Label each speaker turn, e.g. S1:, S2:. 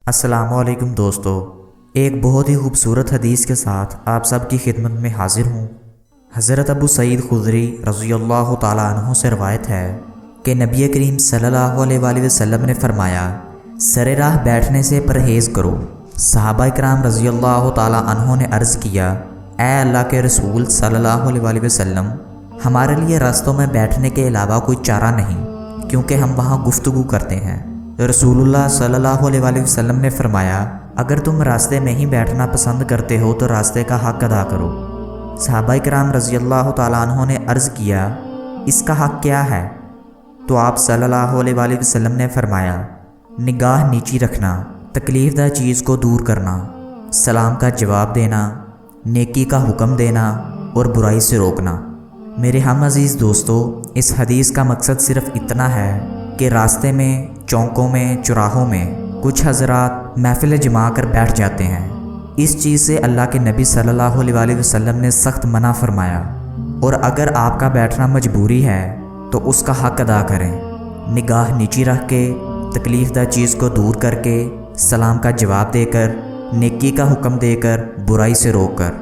S1: السلام علیکم دوستو، ایک بہت ہی خوبصورت حدیث کے ساتھ آپ سب کی خدمت میں حاضر ہوں۔ حضرت ابو سعید خدری رضی اللہ تعالیٰ عنہ سے روایت ہے کہ نبی کریم صلی اللہ علیہ وآلہ وسلم نے فرمایا، سر راہ بیٹھنے سے پرہیز کرو۔ صحابہ کرام رضی اللہ تعالیٰ عنہ نے عرض کیا، اے اللہ کے رسول صلی اللہ علیہ وآلہ وسلم، ہمارے لیے راستوں میں بیٹھنے کے علاوہ کوئی چارہ نہیں، کیونکہ ہم وہاں گفتگو کرتے ہیں۔ رسول اللہ صلی اللہ علیہ وآلہ وسلم نے فرمایا، اگر تم راستے میں ہی بیٹھنا پسند کرتے ہو تو راستے کا حق ادا کرو۔ صحابہ کرام رضی اللہ تعالیٰ عنہ نے عرض کیا، اس کا حق کیا ہے؟ تو آپ صلی اللہ علیہ وآلہ وسلم نے فرمایا، نگاہ نیچی رکھنا، تکلیف دہ چیز کو دور کرنا، سلام کا جواب دینا، نیکی کا حکم دینا اور برائی سے روکنا۔ میرے ہم عزیز دوستو، اس حدیث کا مقصد صرف اتنا ہے کہ راستے میں، چوکوں میں، چوراہوں میں کچھ حضرات محفل جما کر بیٹھ جاتے ہیں۔ اس چیز سے اللہ کے نبی صلی اللہ علیہ وآلہ وسلم نے سخت منع فرمایا، اور اگر آپ کا بیٹھنا مجبوری ہے تو اس کا حق ادا کریں، نگاہ نیچی رکھ کے، تکلیف دہ چیز کو دور کر کے، سلام کا جواب دے کر، نیکی کا حکم دے کر، برائی سے روک کر۔